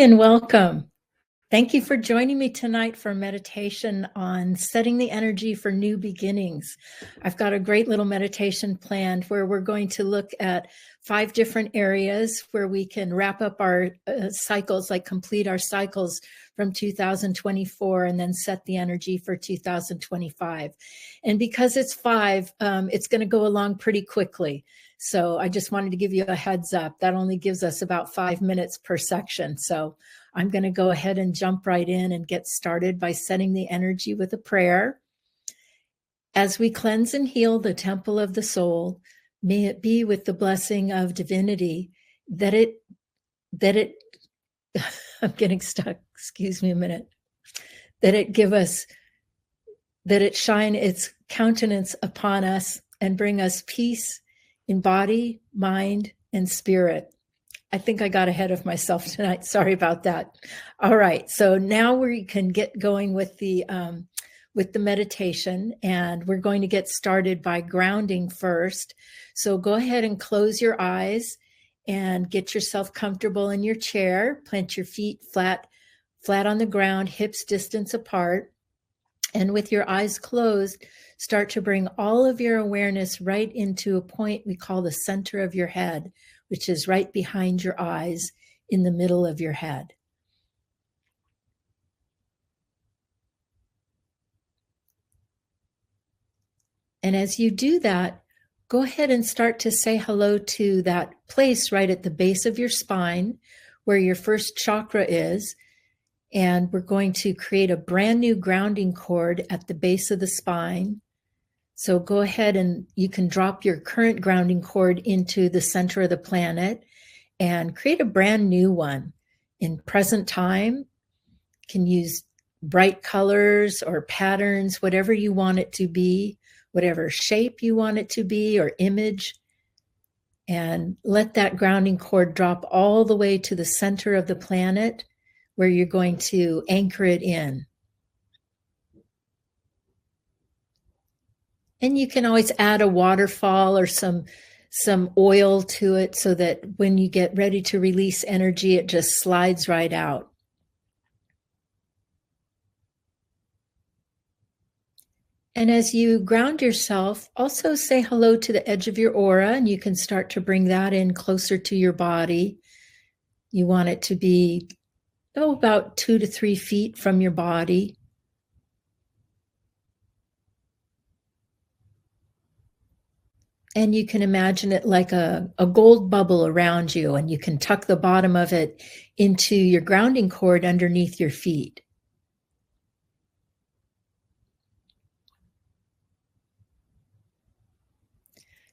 and welcome. Thank you for joining me tonight for meditation on setting the energy for new beginnings. I've got a great little meditation planned where we're going to look at 5 different areas where we can wrap up our cycles, like complete our cycles from 2024 and then set the energy for 2025. And because it's 5, it's going to go along pretty quickly. So I just wanted to give you a heads up. That only gives us about 5 minutes per section. So I'm going to go ahead and jump right in and get started by setting the energy with a prayer. As we cleanse and heal the temple of the soul, may it be with the blessing of divinity that it, I'm getting stuck, excuse me a minute, that it shine its countenance upon us and bring us peace in body, mind, and spirit. I think I got ahead of myself tonight. Sorry about that. All right. So now we can get going with the meditation, and we're going to get started by grounding first. So go ahead and close your eyes and get yourself comfortable in your chair. Plant your feet flat on the ground, hips distance apart. And with your eyes closed, start to bring all of your awareness right into a point we call the center of your head, which is right behind your eyes in the middle of your head. And as you do that, go ahead and start to say hello to that place right at the base of your spine where your first chakra is. And we're going to create a brand new grounding cord at the base of the spine. So go ahead and you can drop your current grounding cord into the center of the planet and create a brand new one. In present time, you can use bright colors or patterns, whatever you want it to be, whatever shape you want it to be or image. And let that grounding cord drop all the way to the center of the planet where you're going to anchor it in. And you can always add a waterfall or some oil to it so that when you get ready to release energy, it just slides right out. And as you ground yourself, also say hello to the edge of your aura, and you can start to bring that in closer to your body. You want it to be about 2 to 3 feet from your body. And you can imagine it like a gold bubble around you, and you can tuck the bottom of it into your grounding cord underneath your feet.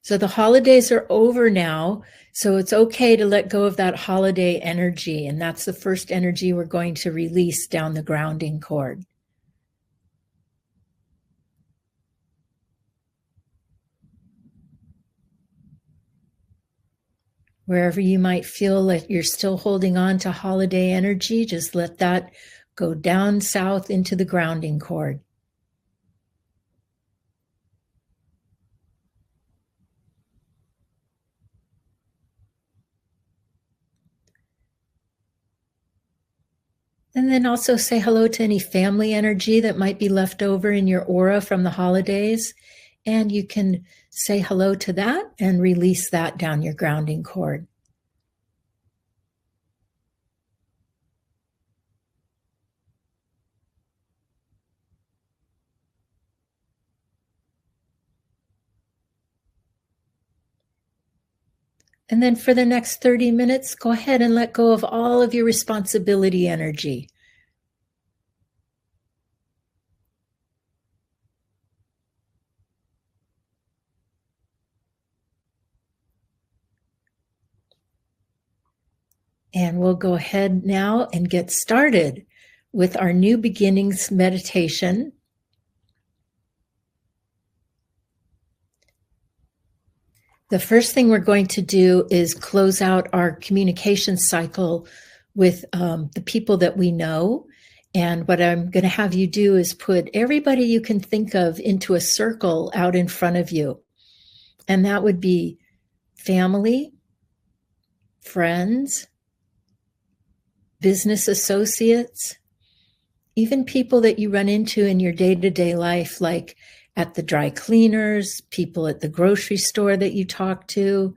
So the holidays are over now, so it's okay to let go of that holiday energy, and that's the first energy we're going to release down the grounding cord. Wherever you might feel like you're still holding on to holiday energy, just let that go down south into the grounding cord. And then also say hello to any family energy that might be left over in your aura from the holidays. And you can say hello to that and release that down your grounding cord. And then for the next 30 minutes, go ahead and let go of all of your responsibility energy. And we'll go ahead now and get started with our new beginnings meditation. The first thing we're going to do is close out our communication cycle with the people that we know. And what I'm going to have you do is put everybody you can think of into a circle out in front of you. And that would be family, friends, business associates, even people that you run into in your day-to-day life, like at the dry cleaners, people at the grocery store that you talk to,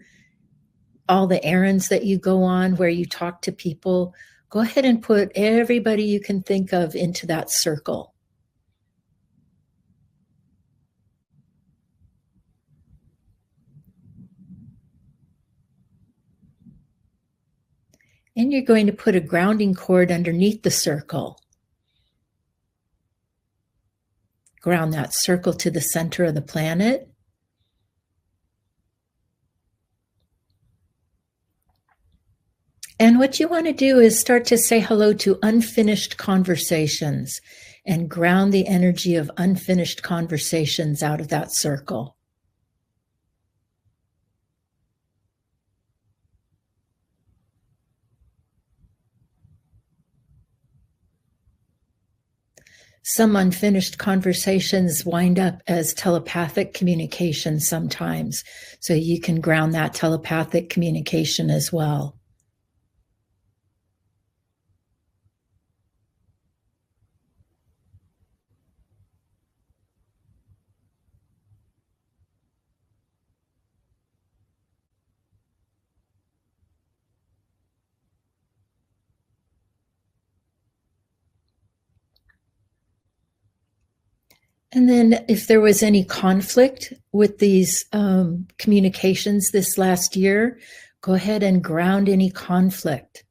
all the errands that you go on where you talk to people. Go ahead and put everybody you can think of into that circle. And you're going to put a grounding cord underneath the circle. Ground that circle to the center of the planet. And what you want to do is start to say hello to unfinished conversations and ground the energy of unfinished conversations out of that circle. Some unfinished conversations wind up as telepathic communication sometimes, so you can ground that telepathic communication as well. And then if there was any conflict with these communications this last year, go ahead and ground any conflict.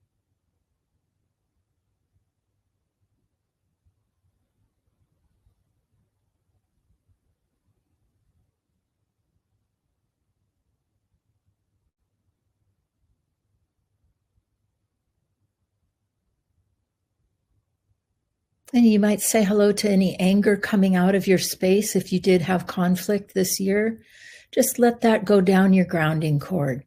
And you might say hello to any anger coming out of your space if you did have conflict this year. Just let that go down your grounding cord.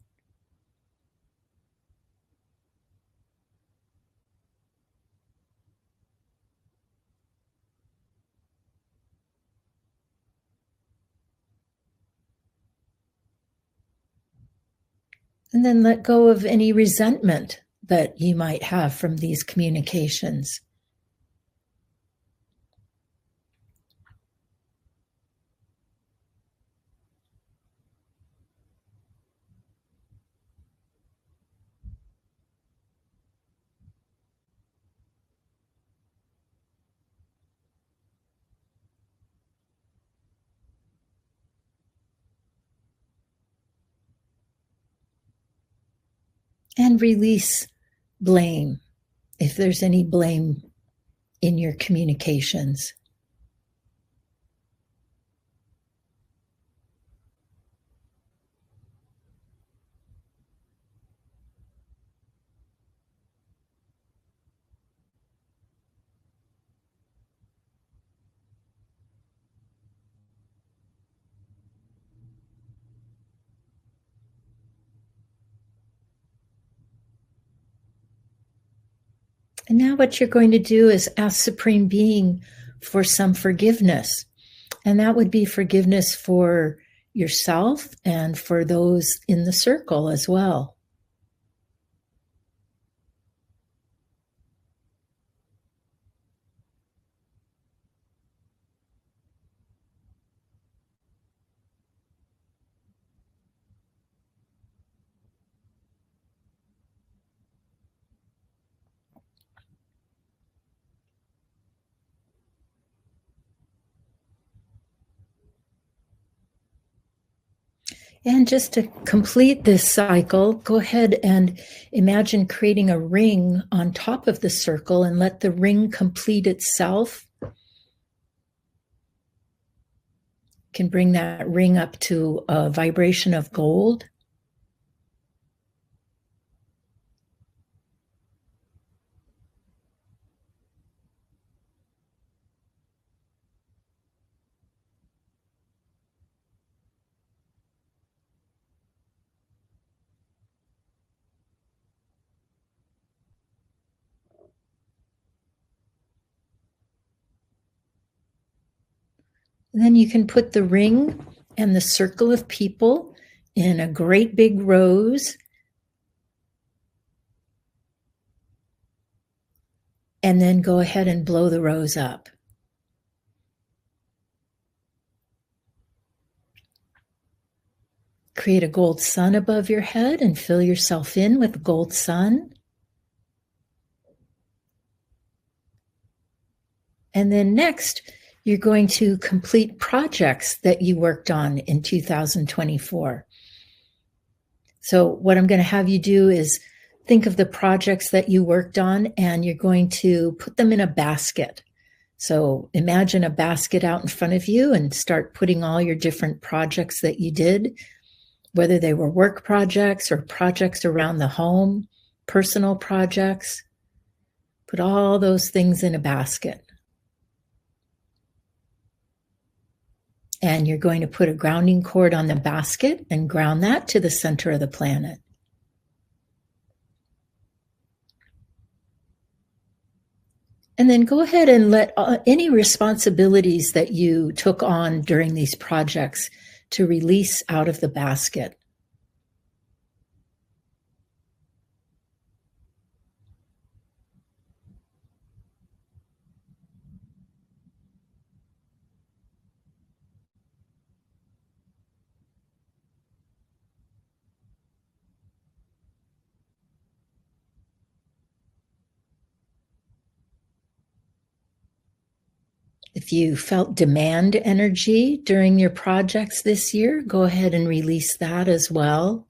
And then let go of any resentment that you might have from these communications. And release blame if there's any blame in your communications. And now what you're going to do is ask Supreme Being for some forgiveness. And that would be forgiveness for yourself and for those in the circle as well. And just to complete this cycle, go ahead and imagine creating a ring on top of the circle and let the ring complete itself. You can bring that ring up to a vibration of gold. Then you can put the ring and the circle of people in a great big rose. And then go ahead and blow the rose up. Create a gold sun above your head and fill yourself in with the gold sun. And then next, you're going to complete projects that you worked on in 2024. So what I'm going to have you do is think of the projects that you worked on, and you're going to put them in a basket. So imagine a basket out in front of you and start putting all your different projects that you did, whether they were work projects or projects around the home, personal projects. Put all those things in a basket. And you're going to put a grounding cord on the basket and ground that to the center of the planet. And then go ahead and let any responsibilities that you took on during these projects to release out of the basket. If you felt demand energy during your projects this year, go ahead and release that as well.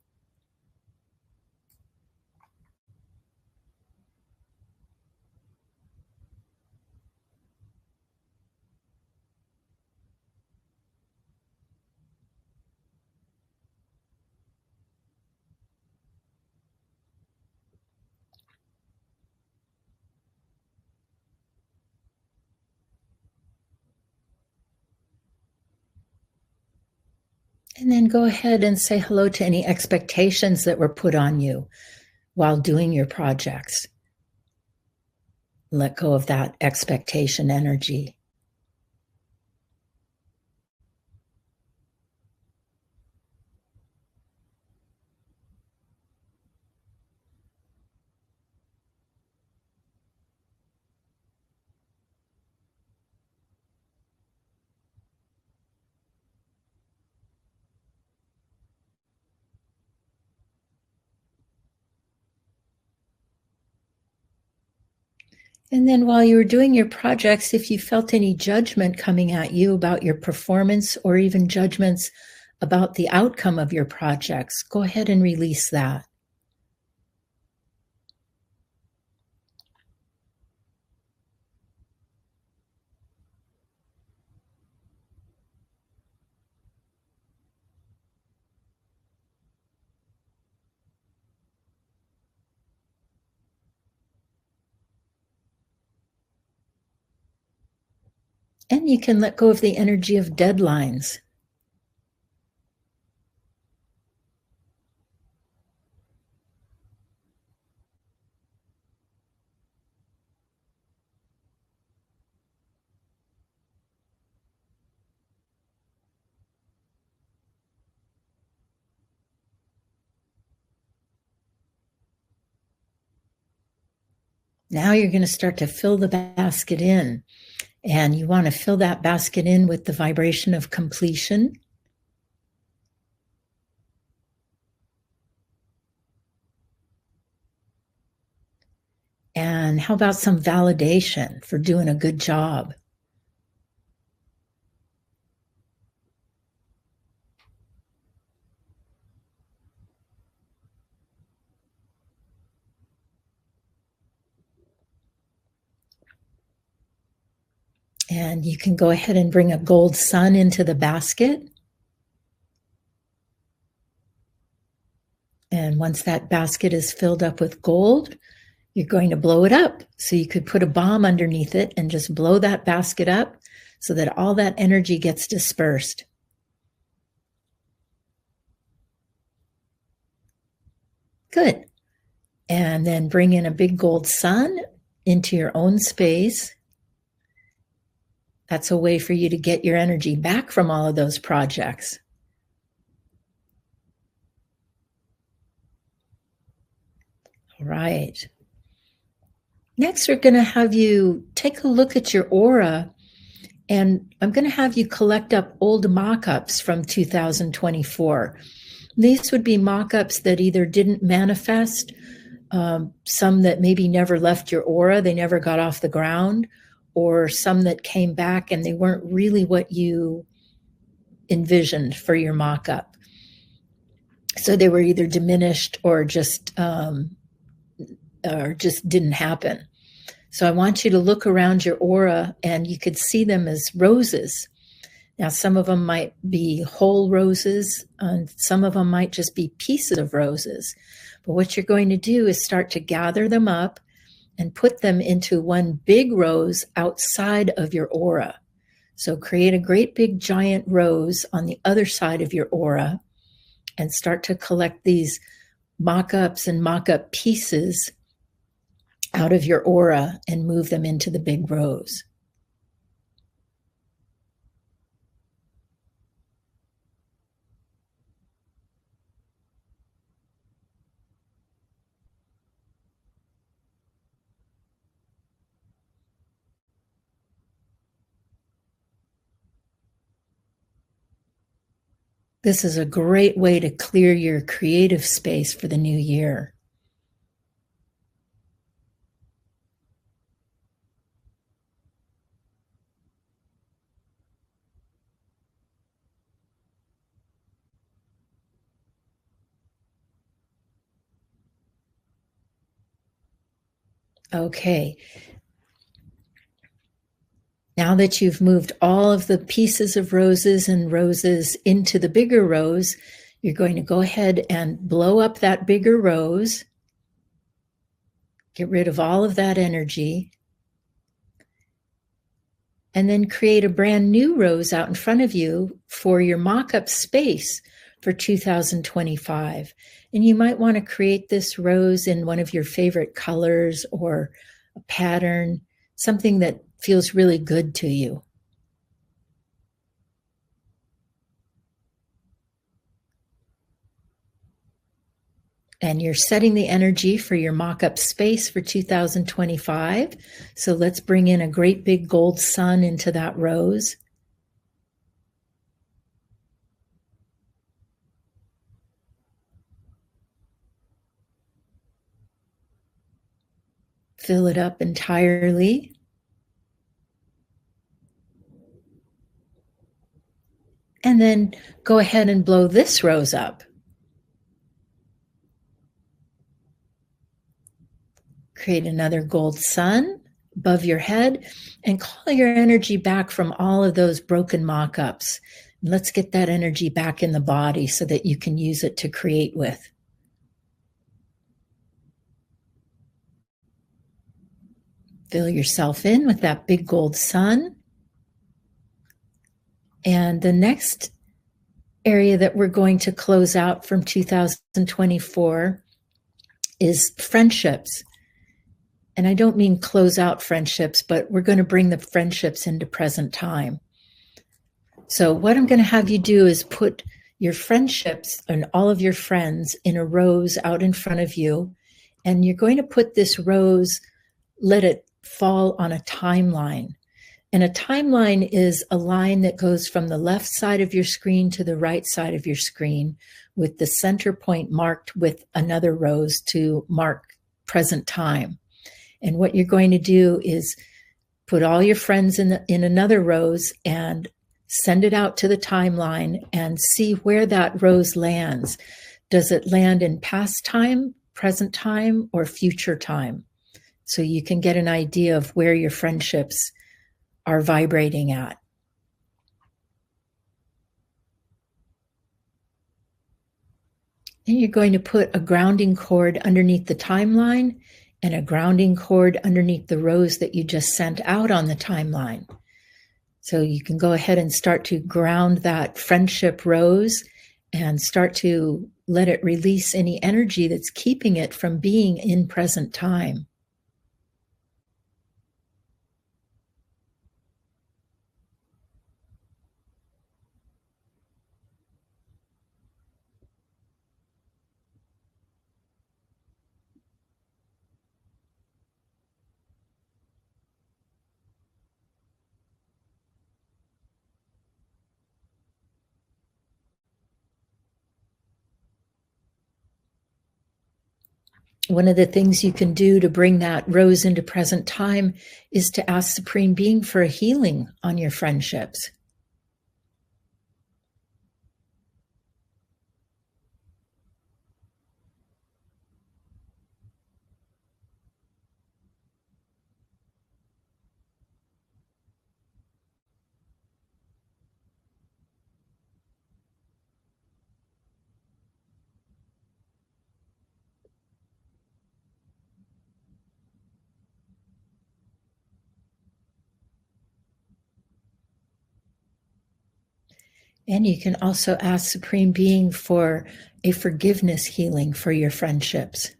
And then go ahead and say hello to any expectations that were put on you while doing your projects. Let go of that expectation energy. And then while you were doing your projects, if you felt any judgment coming at you about your performance or even judgments about the outcome of your projects, go ahead and release that. And you can let go of the energy of deadlines. Now you're going to start to fill the basket in. And you want to fill that basket in with the vibration of completion. And how about some validation for doing a good job? And you can go ahead and bring a gold sun into the basket. And once that basket is filled up with gold, you're going to blow it up. So you could put a bomb underneath it and just blow that basket up so that all that energy gets dispersed. Good. And then bring in a big gold sun into your own space. That's a way for you to get your energy back from all of those projects. All right. Next, we're going to have you take a look at your aura, and I'm going to have you collect up old mock-ups from 2024. These would be mock-ups that either didn't manifest, some that maybe never left your aura, they never got off the ground, or some that came back and they weren't really what you envisioned for your mock-up. So they were either diminished or just didn't happen. So I want you to look around your aura, and you could see them as roses. Now, some of them might be whole roses, and some of them might just be pieces of roses. But what you're going to do is start to gather them up and put them into one big rose outside of your aura. So create a great big giant rose on the other side of your aura and start to collect these mock-ups and mock-up pieces out of your aura and move them into the big rose. This is a great way to clear your creative space for the new year. Okay. Now that you've moved all of the pieces of roses and roses into the bigger rose, you're going to go ahead and blow up that bigger rose. Get rid of all of that energy. And then create a brand new rose out in front of you for your mock-up space for 2025. And you might want to create this rose in one of your favorite colors or a pattern, something that feels really good to you. And you're setting the energy for your mock-up space for 2025. So let's bring in a great big gold sun into that rose. Fill it up entirely. And then go ahead and blow this rose up. Create another gold sun above your head and call your energy back from all of those broken mock-ups. Let's get that energy back in the body so that you can use it to create with. Fill yourself in with that big gold sun. And the next area that we're going to close out from 2024 is friendships. And I don't mean close out friendships, but we're going to bring the friendships into present time. So what I'm going to have you do is put your friendships and all of your friends in a rose out in front of you. And you're going to put this rose, let it fall on a timeline. And a timeline is a line that goes from the left side of your screen to the right side of your screen, with the center point marked with another rose to mark present time. And what you're going to do is put all your friends in another rose and send it out to the timeline and see where that rose lands. Does it land in past time, present time, or future time? So you can get an idea of where your friendships are vibrating at. Then you're going to put a grounding cord underneath the timeline and a grounding cord underneath the rose that you just sent out on the timeline. So you can go ahead and start to ground that friendship rose and start to let it release any energy that's keeping it from being in present time. One of the things you can do to bring that rose into present time is to ask Supreme Being for a healing on your friendships. And you can also ask Supreme Being for a forgiveness healing for your friendships.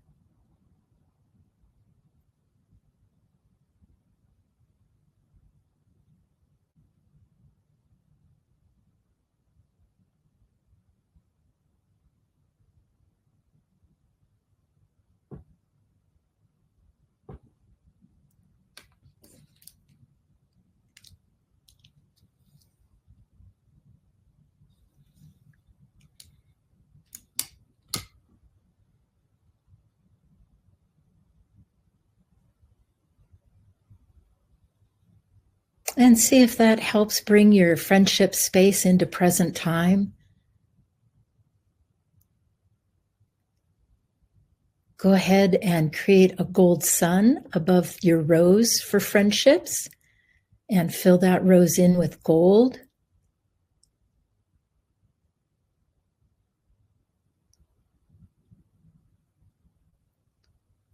And see if that helps bring your friendship space into present time. Go ahead and create a gold sun above your rose for friendships and fill that rose in with gold.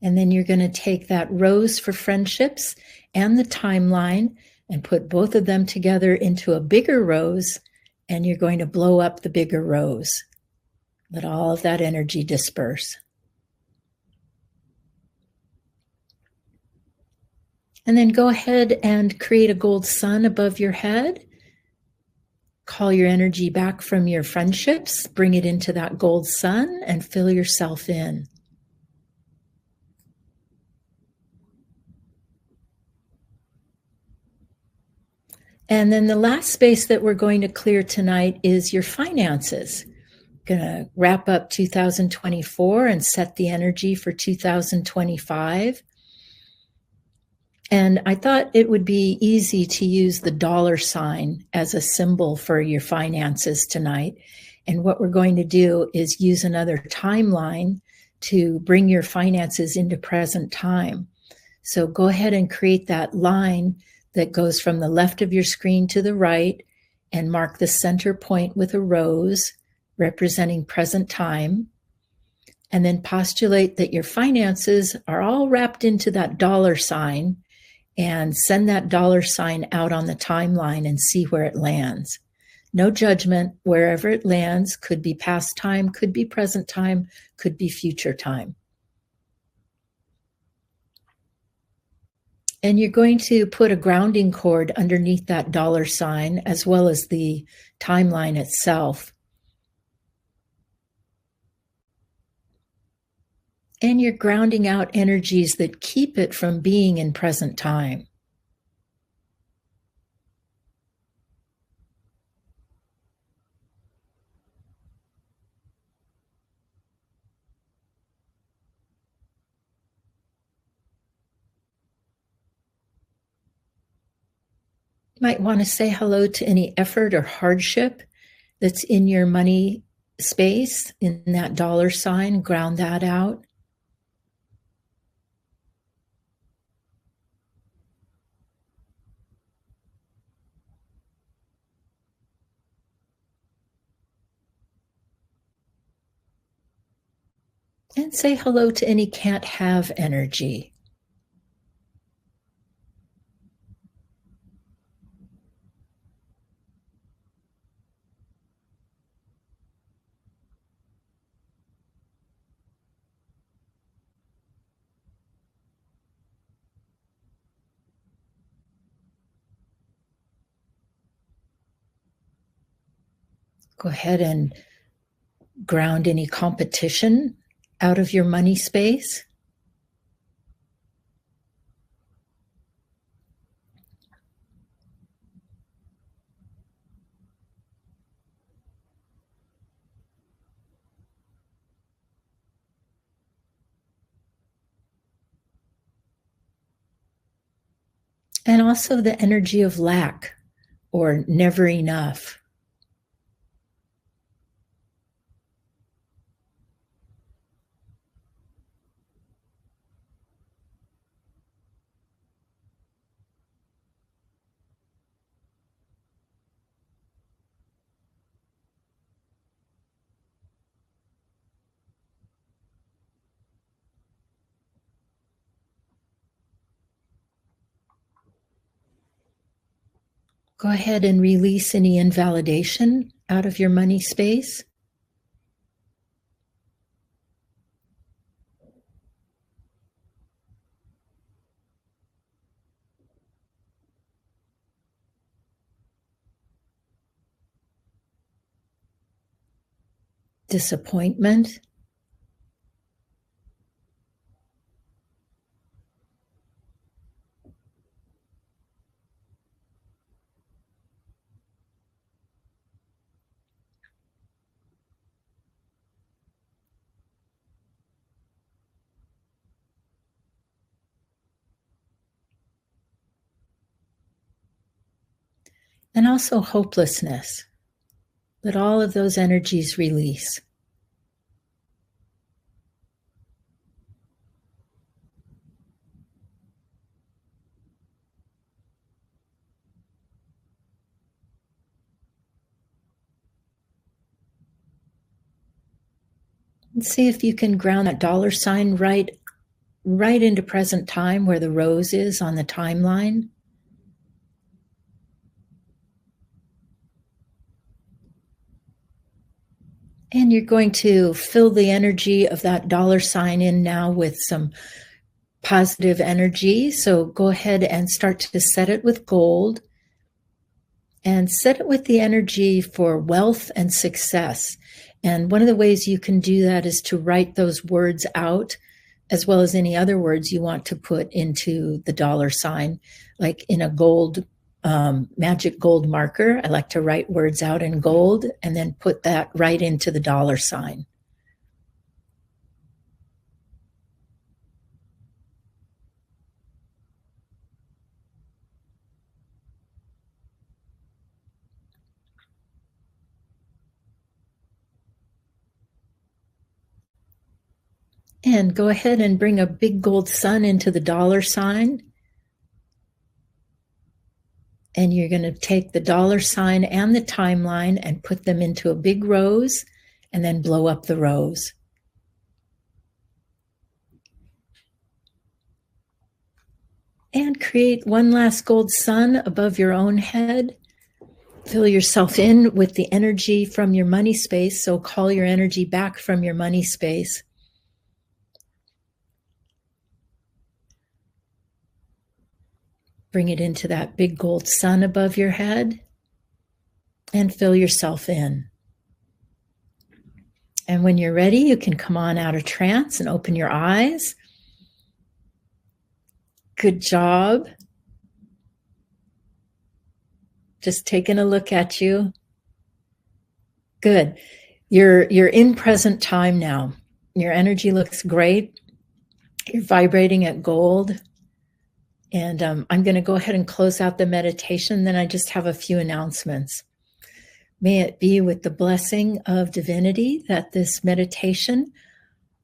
And then you're going to take that rose for friendships and the timeline and put both of them together into a bigger rose, and you're going to blow up the bigger rose. Let all of that energy disperse. And then go ahead and create a gold sun above your head. Call your energy back from your friendships, bring it into that gold sun, and fill yourself in. And then the last space that we're going to clear tonight is your finances. Going to wrap up 2024 and set the energy for 2025. And I thought it would be easy to use the dollar sign as a symbol for your finances tonight. And what we're going to do is use another timeline to bring your finances into present time. So go ahead and create that line that goes from the left of your screen to the right and mark the center point with a rose representing present time. And then postulate that your finances are all wrapped into that dollar sign, and send that dollar sign out on the timeline and see where it lands. No judgment. Wherever it lands, could be past time, could be present time, could be future time. And you're going to put a grounding cord underneath that dollar sign as well as the timeline itself. And you're grounding out energies that keep it from being in present time. You might want to say hello to any effort or hardship that's in your money space, in that dollar sign, ground that out. And say hello to any can't have energy. Go ahead and ground any competition out of your money space. And also the energy of lack or never enough. Go ahead and release any invalidation out of your money space. Disappointment. And also hopelessness. Let all of those energies release. And see if you can ground that dollar sign right into present time where the rose is on the timeline. And you're going to fill the energy of that dollar sign in now with some positive energy. So go ahead and start to set it with gold and set it with the energy for wealth and success. And one of the ways you can do that is to write those words out, as well as any other words you want to put into the dollar sign, like in a gold, magic gold marker. I like to write words out in gold and then put that right into the dollar sign. And go ahead and bring a big gold sun into the dollar sign. And you're going to take the dollar sign and the timeline and put them into a big rose and then blow up the rose. And create one last gold sun above your own head. Fill yourself in with the energy from your money space. So call your energy back from your money space. Bring it into that big gold sun above your head and fill yourself in. And when you're ready, you can come on out of trance and open your eyes. Good job. Just taking a look at you. Good. You're in present time now. Your energy looks great. You're vibrating at gold. And I'm going to go ahead and close out the meditation. Then I just have a few announcements. May it be with the blessing of divinity that this meditation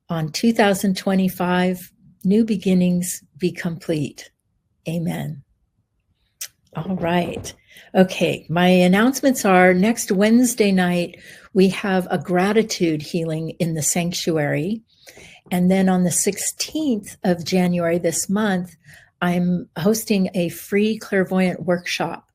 on 2025 new beginnings be complete. Amen. All right. Okay. My announcements are next Wednesday night, we have a gratitude healing in the sanctuary. And then on the 16th of January this month, I'm hosting a free clairvoyant workshop.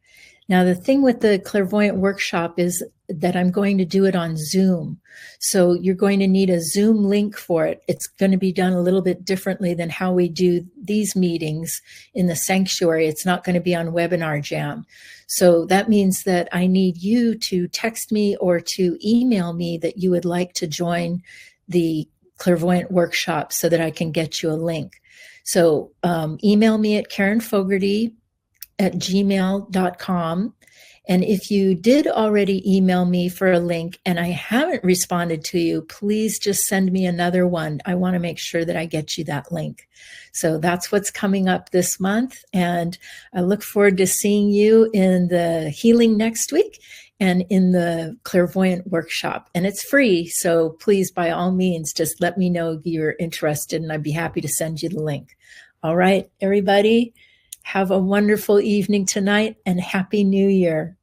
Now, the thing with the clairvoyant workshop is that I'm going to do it on Zoom. So you're going to need a Zoom link for it. It's going to be done a little bit differently than how we do these meetings in the sanctuary. It's not going to be on Webinar Jam. So that means that I need you to text me or to email me that you would like to join the clairvoyant workshop so that I can get you a link. So email me at Karin Fogerty karin.fogerty@gmail.com. And if you did already email me for a link and I haven't responded to you, please just send me another one. I want to make sure that I get you that link. So that's what's coming up this month. And I look forward to seeing you in the healing next week and in the clairvoyant workshop. And it's free. So please, by all means, just let me know you're interested and I'd be happy to send you the link. All right, everybody, have a wonderful evening tonight and Happy New Year.